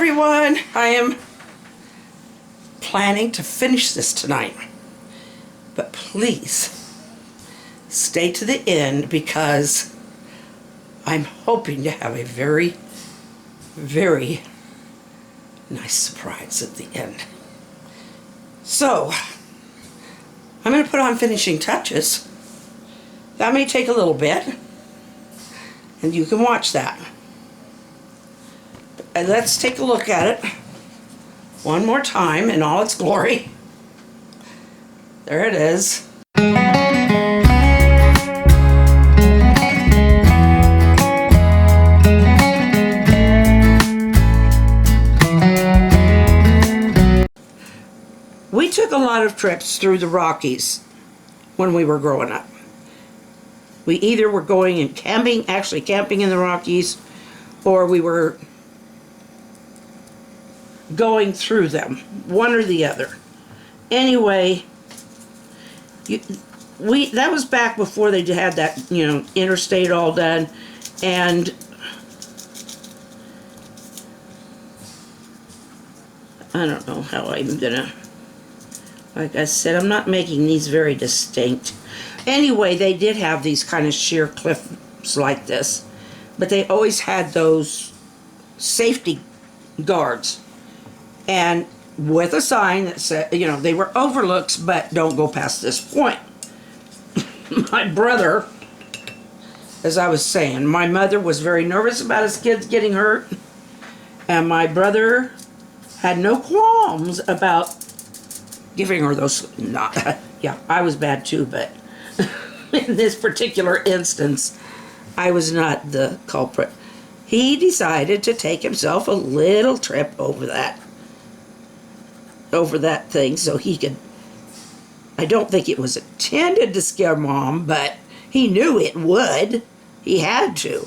everyone. I am planning to finish this tonight, but please stay to the end because I'm hoping to have a very, very nice surprise at the end. So, I'm going to put on finishing touches. That may take a little bit, and you can watch that. And let's take a look at it one more time in all its glory. There it is. We took a lot of trips through the Rockies when we were growing up. We either were going and camping, actually camping in the Rockies, or we were going through them, one or the other. Anyway, that was back before they had that, interstate all done, and I don't know how I'm gonna, like I said, I'm not making these very distinct. Anyway, they did have these kind of sheer cliffs like this, but they always had those safety guards, and with a sign that said, they were overlooks, but don't go past this point. My brother, as I was saying, my mother was very nervous about his kids getting hurt, and my brother had no qualms about giving her those, yeah, I was bad too, but in this particular instance, I was not the culprit. He decided to take himself a little trip over that thing so he could, I don't think it was intended to scare Mom, but he knew it would. He had to.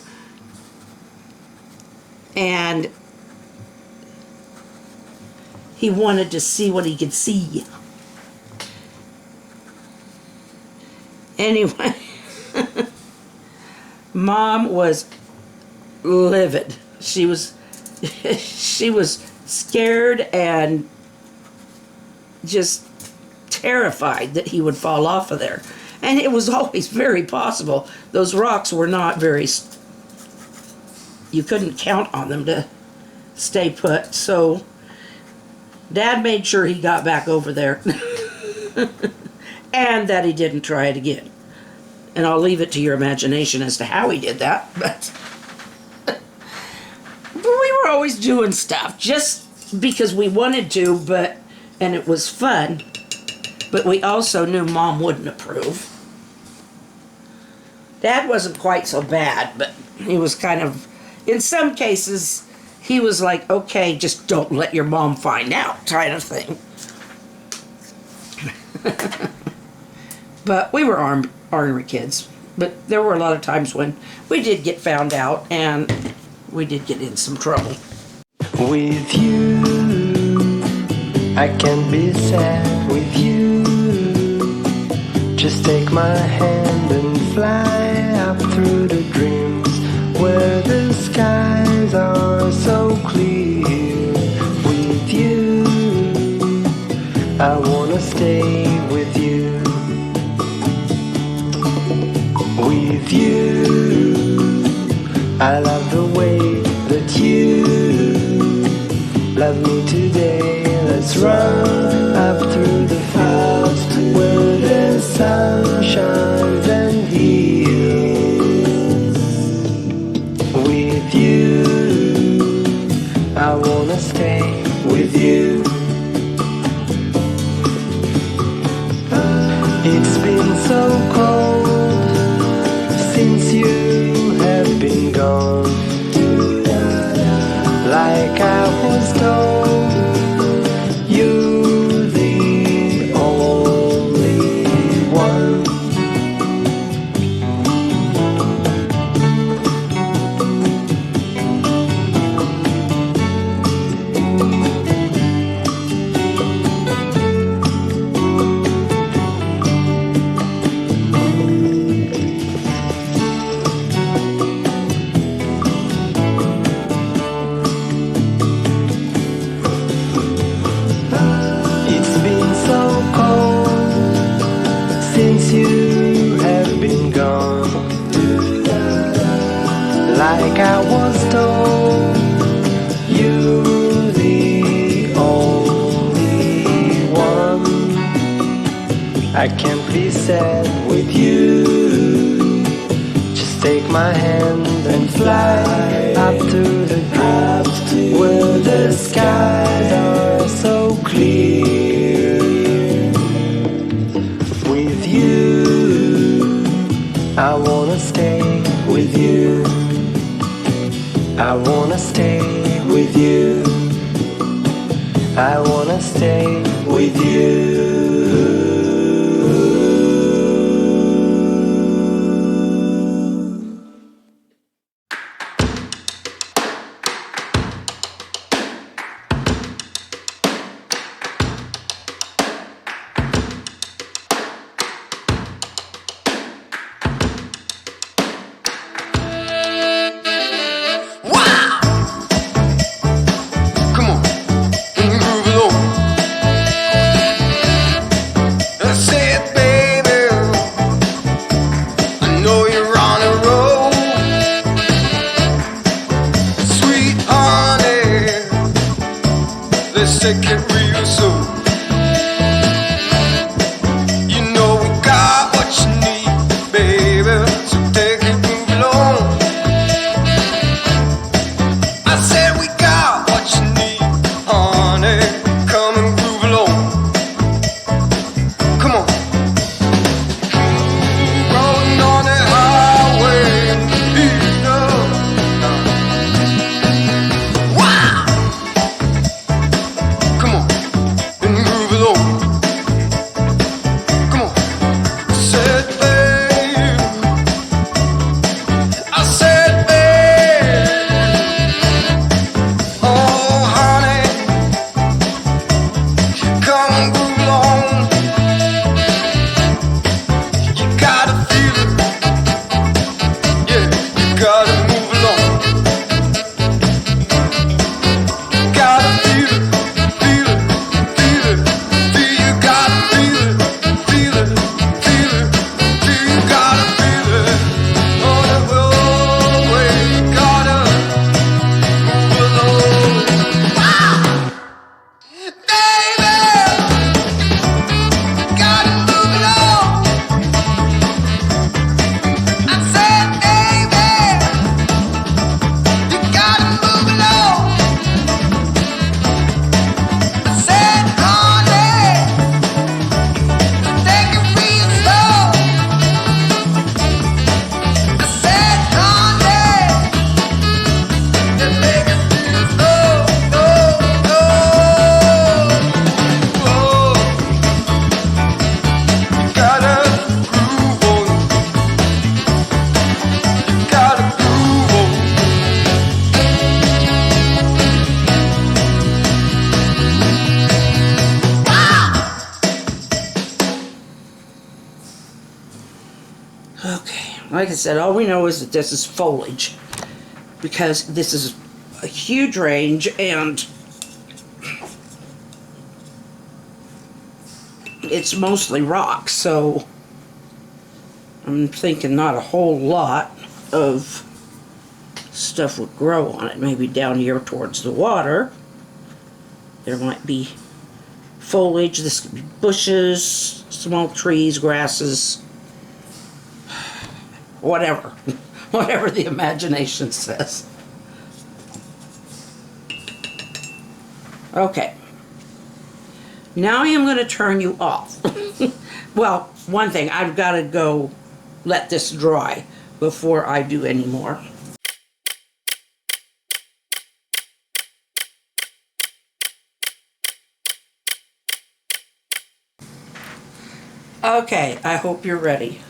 And he wanted to see what he could see. Anyway, Mom was livid. She was scared and just terrified that he would fall off of there. And it was always very possible. Those rocks were not very, you couldn't count on them to stay put. So Dad made sure he got back over there and that he didn't try it again. And I'll leave it to your imagination as to how he did that. But we were always doing stuff just because we wanted to, and it was fun, but we also knew Mom wouldn't approve. Dad wasn't quite so bad, but he was kind of, in some cases, he was like, okay, just don't let your mom find out, kind of thing. But we were ornery kids, but there were a lot of times when we did get found out, and we did get in some trouble. With you, I can be sad with you. Just take my hand and fly up through the dreams where the skies are so clear. With you, I wanna stay with you. With you, I love the way that you love me today. Let's run up through the fields where the sun shines and heals. With you, I wanna stay with you. It's been so cold since you have been gone. Like I was told, you're the only one. the group where the skies are so clear. With you, I wanna stay with you. I wanna stay with you. I wanna stay with you. Let's take it real soon. You know we got what you need, baby. So take it, move along. I said we got what you need, honey. Come and groove along. Come on. Rolling on the highway, you know. Wow. Come on, and move along. Come on, said babe. I said babe. Oh honey, come and move along. You gotta feel it, yeah. You gotta move along. You gotta feel it. Okay, like I said, all we know is that this is foliage, because this is a huge range and it's mostly rock, so I'm thinking not a whole lot of stuff would grow on it. Maybe down here towards the water there might be foliage. This could be bushes, small trees, grasses, whatever. Whatever the imagination says. Okay. Now I am going to turn you off. Well, one thing, I've got to go let this dry before I do any more. Okay, I hope you're ready.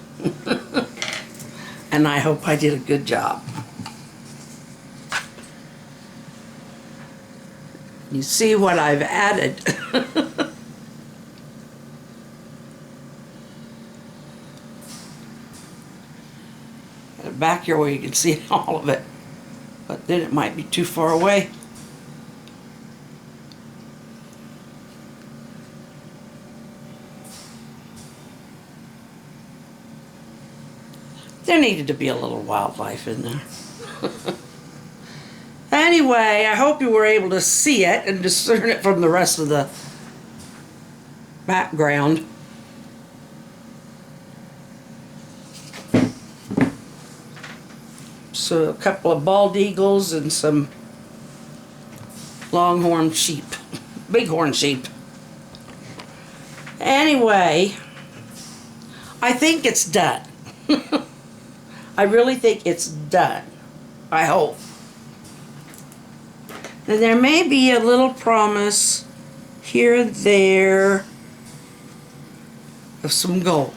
And I hope I did a good job. You see what I've added. Back here where you can see all of it, but then it might be too far away. There needed to be a little wildlife in there. Anyway, I hope you were able to see it and discern it from the rest of the background. So a couple of bald eagles and some longhorn sheep, bighorn sheep. Anyway, I think it's done. I really think it's done. I hope. And there may be a little promise here and there of some gold.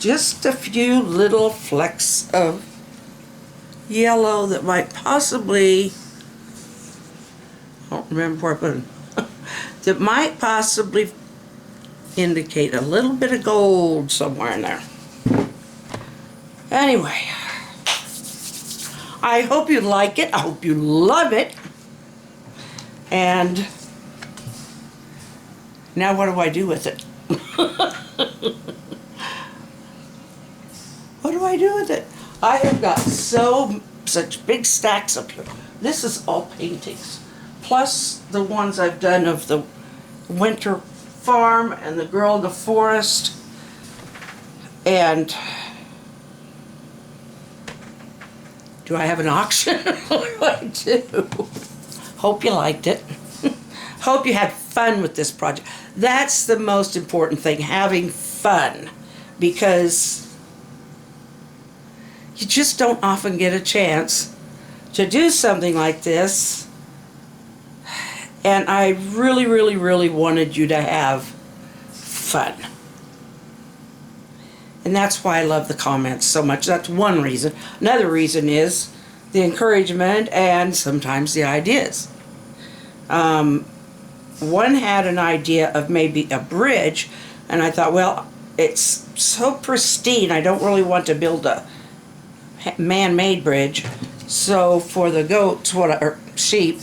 Just a few little flecks of yellow that might possibly, I don't remember where I put them, that might possibly indicate a little bit of gold somewhere in there. Anyway, I hope you like it. I hope you love it. And now what do I do with it? What do I do with it? I have got such big stacks up here. This is all paintings, plus the ones I've done of the winter farm and the girl in the forest. And do I have an auction? What do I do? Hope you liked it. Hope you had fun with this project. That's the most important thing, having fun, because you just don't often get a chance to do something like this. And I really, really, really wanted you to have fun. And that's why I love the comments so much. That's one reason. Another reason is the encouragement and sometimes the ideas. One had an idea of maybe a bridge, and I thought, well, it's so pristine, I don't really want to build a man-made bridge. So for the goats, or sheep,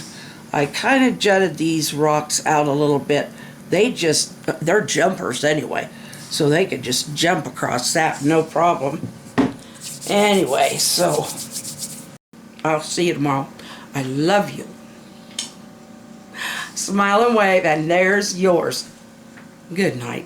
I kind of jutted these rocks out a little bit. They're jumpers anyway, so they could just jump across that, no problem. Anyway, so I'll see you tomorrow. I love you. Smile and wave, and there's yours. Good night.